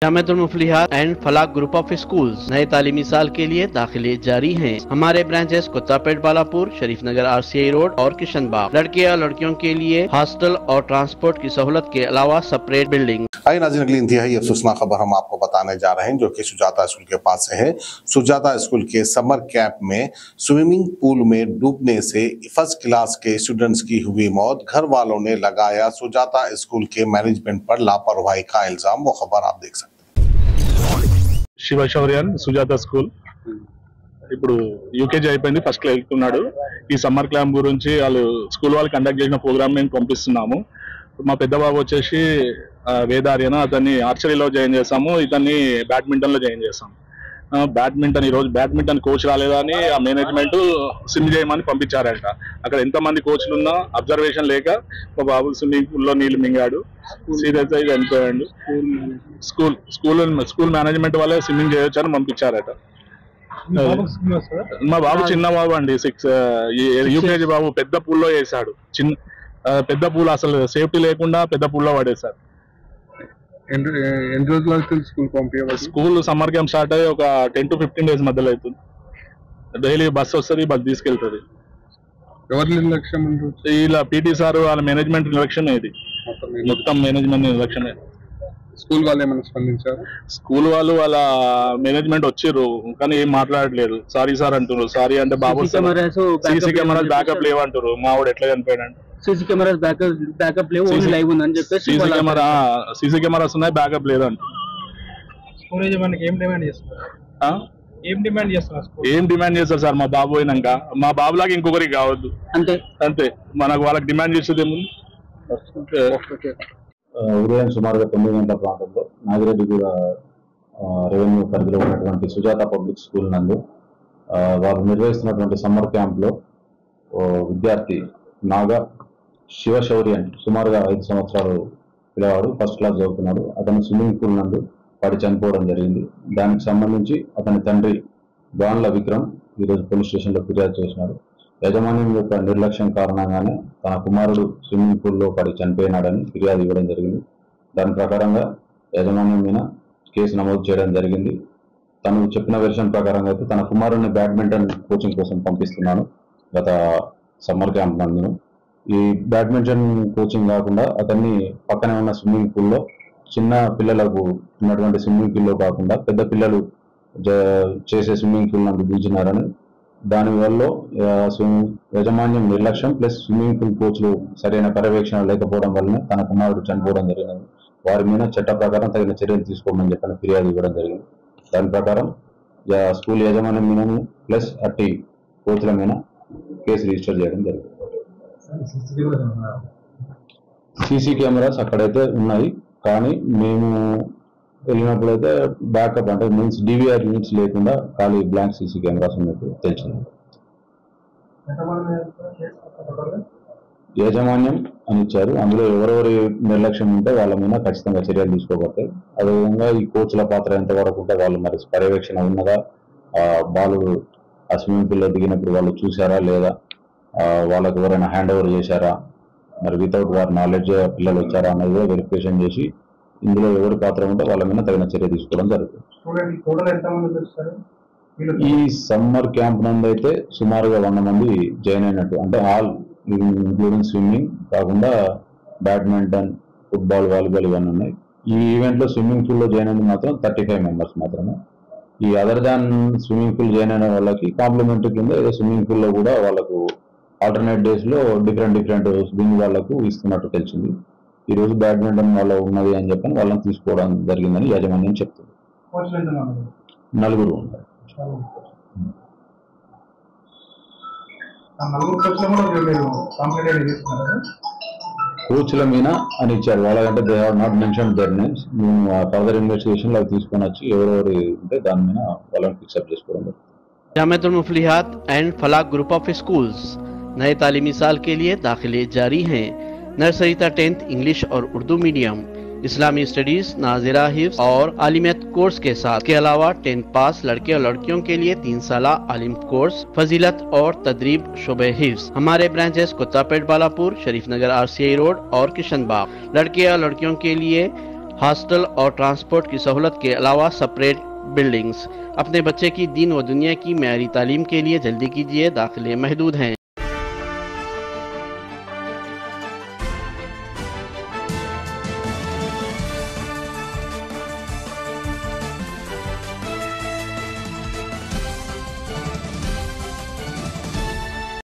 जामिअतुल Muflihat and Falah group of schools नए तालीमी साल के लिए दाखिले जारी हैं। हमारे branches Kothapet, Balapur, Sharif Nagar, RCI road और किशनबाग। लड़के और लड़कियों के लिए हॉस्टल और ट्रांसपोर्ट की सहूलत के अलावा सेपरेट बिल्डिंग। आइए नाज़रीन, अगली इंतहाई अफसोसनाक खबर हम आपको बताने जा रहे हैं जो कि सुजाता स्कूल के पास से है। सुजाता स्कूल के समर कैंप में स्विमिंग पूल में डूबने से फर्स्ट क्लास के स्टूडेंट्स की हुई मौत। घर वालों ने लगाया सुजाता स्कूल के मैनेजमेंट पर लापरवाही का इल्जाम। वो खबर आप देख सकते हैं। శివశౌర్యన్ సుజాత స్కూల్ ఇప్పుడు యూకేజీ అయిపోయింది, ఫస్ట్ క్లాస్ వెళ్తున్నాడు. ఈ సమ్మర్ క్యాంప్ గురించి స్కూల్ వాళ్ళు కండక్ట్ చేసిన ప్రోగ్రామ్ మేము పంపిస్తున్నాము. మా పెద్ద బాబు వచ్చేసి వేదార్యన, అతన్ని ఆర్చరీలో జాయిన్ చేసాము, ఇతన్ని బ్యాడ్మింటన్ లో జాయిన్ చేసాము. బ్యాడ్మింటన్ ఈ రోజు బ్యాడ్మింటన్ కోచ్ రాలేదా అని ఆ మేనేజ్మెంట్ స్విమ్ చేయమని పంపించారంట. అక్కడ ఎంతమంది కోచ్లు ఉన్నా అబ్జర్వేషన్ లేక మా బాబు స్విమ్మింగ్ పూల్ లో నీళ్లు మింగాడు, సీరియస్ అయి చనిపోయాడు. స్కూల్ మేనేజ్మెంట్ వాళ్ళే స్విమ్మింగ్ చేయొచ్చు అని పంపించారట. మా బాబు చిన్న బాబు అండి, 6 యూకేజీ బాబు. పెద్ద పూల్లో వేసాడు, పెద్ద పూల్ అసలు సేఫ్టీ లేకుండా పెద్ద పూల్లో పడేశారు. ఎన్ని రోజులు అవుతుంది స్కూల్ పంపించవచ్చు? స్కూల్ సమ్మర్ క్యాంప్ స్టార్ట్ అయ్యి ఒక 10 to 15 days మధ్యలో అవుతుంది. డైలీ బస్ వస్తుంది, బస్ తీసుకెళ్తుంది. ఎవరి నిర్లక్ష్యం? ఇలా పీటీ సార్ వాళ్ళ మేనేజ్మెంట్ నిర్లక్ష్యం, ఇది మొత్తం మేనేజ్మెంట్ నిర్లక్ష్యమే. స్కూల్ వాళ్ళు ఏమైనా స్పందించారు? స్కూల్ వాళ్ళు వాళ్ళ మేనేజ్మెంట్ వచ్చిర్రు కానీ ఏం మాట్లాడలేదు. సారీ సార్ అంటారు. సారీ అంటే బాబు సీసీ కెమెరాస్ బ్యాకప్ లేవంటారు. మా వాడు ఎట్లా చనిపోయాడు? సీసీ కెమెరాస్ బ్యాకప్ లేవు, ఓన్లీ లైవ్ ఉందని చెప్పేసి సీసీ కెమెరాస్ ఉన్నాయి, బ్యాకప్ లేదంట. స్కూల్ యజమానికి ఏం డిమాండ్ చేస్తున్నారు? ఏం డిమాండ్ చేస్తారు సార్? మా బాబు పోయినాక మా బాబులాగా ఇంకొకరికి కావద్దు, అంతే. మనకు వాళ్ళకి డిమాండ్ చేసేది ఏముంది? ఉదయం సుమారుగా 9 గంటల ప్రాంతంలో నాగిరెడ్డిగూడ రెవెన్యూ పరిధిలో ఉన్నటువంటి సుజాత పబ్లిక్ స్కూల్ నందు వారు నిర్వహిస్తున్నటువంటి సమ్మర్ క్యాంప్లో విద్యార్థి నాగా శివశౌర్యన్ సుమారుగా 5 సంవత్సరాలు పిల్లవాడు, ఫస్ట్ క్లాస్ చదువుతున్నాడు. అతను స్విమ్మింగ్ పూల్ నందు పడి చనిపోవడం జరిగింది. దానికి సంబంధించి అతని తండ్రి గాన్ల విక్రమ్ ఈరోజు పోలీస్ స్టేషన్లో ఫిర్యాదు చేసినాడు. యాజమాన్యం యొక్క నిర్లక్ష్యం కారణంగానే తన కుమారుడు స్విమ్మింగ్ పూల్లో పడి చనిపోయినాడని ఫిర్యాదు ఇవ్వడం జరిగింది. దాని ప్రకారంగా యాజమాన్యం మీద కేసు నమోదు చేయడం జరిగింది. తను చెప్పిన వెర్షన్ ప్రకారంగా అయితే తన కుమారుడిని బ్యాడ్మింటన్ కోచింగ్ కోసం పంపిస్తున్నాను గత సమ్మర్ క్యాంప్ నందును. ఈ బ్యాడ్మింటన్ కోచింగ్ కాకుండా అతన్ని పక్కనే ఉన్న స్విమ్మింగ్ పూల్లో, చిన్న పిల్లలకు ఉన్నటువంటి స్విమ్మింగ్ పూల్లో కాకుండా పెద్ద పిల్లలు చేసే స్విమ్మింగ్ పూల్ నందు దించినారని, దానివల్ల యాజమాన్యం నిర్లక్ష్యం ప్లస్ స్విమ్మింగ్ పూల్ కోచ్లు సరైన పర్యవేక్షణ లేకపోవడం వల్లనే తన కుమారుడు చనిపోవడం జరిగినది. వారి మీద చట్ట ప్రకారం తగిన చర్యలు తీసుకోమని చెప్పిన ఫిర్యాదు ఇవ్వడం జరిగింది. దాని ప్రకారం స్కూల్ యాజమాన్యం మీద ప్లస్ అట్టి కోచ్ల మీద కేసు రిజిస్టర్ చేయడం జరిగింది. సీసీ కెమెరాస్ అక్కడైతే ఉన్నాయి, కానీ మేము వెళ్ళినప్పుడైతే బ్యాకప్ అంటే మీన్స్ DVR యూనిట్స్ లేకుండా ఖాళీ బ్లాంక్ సీసీ కెమెరాస్ ఉన్నట్టు తెలిసింది. యాజమాన్యం అని ఇచ్చారు, అందులో ఎవరెవరి నిర్లక్ష్యం ఉంటే వాళ్ళ మీద ఖచ్చితంగా చర్యలు తీసుకోబడతాయి. అదేవిధంగా ఈ కోచ్ల పాత్ర ఎంతవరకు ఉంటే వాళ్ళు మరి పర్యవేక్షణ ఉన్నదా, బాలుడు ఆ స్విమ్మింగ్ పూల్లో దిగినప్పుడు వాళ్ళు చూసారా లేదా, వాళ్ళకు ఎవరైనా హ్యాండ్ ఓవర్ చేశారా, మరి వితౌట్ వారి నాలెడ్జ్ పిల్లలు వచ్చారా అన్నది కూడా వెరిఫికేషన్ చేసి ఇందులో ఎవరి పాత్ర ఉంటే వాళ్ళ మీద తగిన చర్య తీసుకోవడం జరుగుతుంది. ఈ సమ్మర్ క్యాంప్ నందు అయితే సుమారుగా 100 మంది జాయిన్ అయినట్టు, అంటే ఆల్ ఇంక్లూడింగ్ స్విమ్మింగ్ కాకుండా బ్యాడ్మింటన్, ఫుట్బాల్, వాలీబాల్ ఇవన్నీ ఉన్నాయి. ఈ ఈవెంట్లో స్విమ్మింగ్ పూల్లో జాయిన్ అయిన మాత్రం 35 మెంబర్స్ మాత్రమే. ఈ other than swimming pool join అయిన వాళ్ళకి కాంప్లిమెంటరీ కింద ఏదో స్విమ్మింగ్ పూల్లో కూడా వాళ్ళకు ఆల్టర్నేట్ డేస్లో డిఫరెంట్ స్విమ్మింగ్ వాళ్ళకు ఇస్తున్నట్టు తెలిసింది. ఈ రోజు బ్యాడ్మింటన్ వాళ్ళ ఉన్నది అని చెప్పని వాళ్ళని తీసుకోవడం జరిగిందని యాజమాన్యం చెప్తుంది. 4 ఉన్నారు. కోచ్ల మీద అని ఇచ్చారు, వాళ్ళకంటే they have not mention their names. మేము ఫర్దర్ ఇన్వెస్టిగేషన్ లో తీసుకొని వచ్చి ఎవరెవరు ఉంటే దాని మీద వాళ్ళని ఫిక్సప్ చేసుకోవడం జరుగుతుంది. जामिअतुल Muflihat and Falah group of schools नए तालीमी साल के लिए दाखिले जारी हैं। नर्सरी तक 10th इंग्लिश और उर्दू मीडियम, इस्लामी स्टडीज, नाजिरा हिफ्ज और आलिमियत कोर्स के साथ के अलावा 10th पास लड़के और लड़कियों के लिए 3 साल आलिम कोर्स, फजीलत और तदरीब शुबे हिफ्ज। हमारे branches Kothapet, Balapur, Sharif Nagar, RCI road और किशनबाग। लड़के और लड़कियों के लिए हॉस्टल और ट्रांसपोर्ट की सहूलत के अलावा सेपरेट बिल्डिंग्स। अपने बच्चे की दीन व दुनिया की मेयारी तालीम के लिए जल्दी कीजिए, दाखिले महदूद हैं।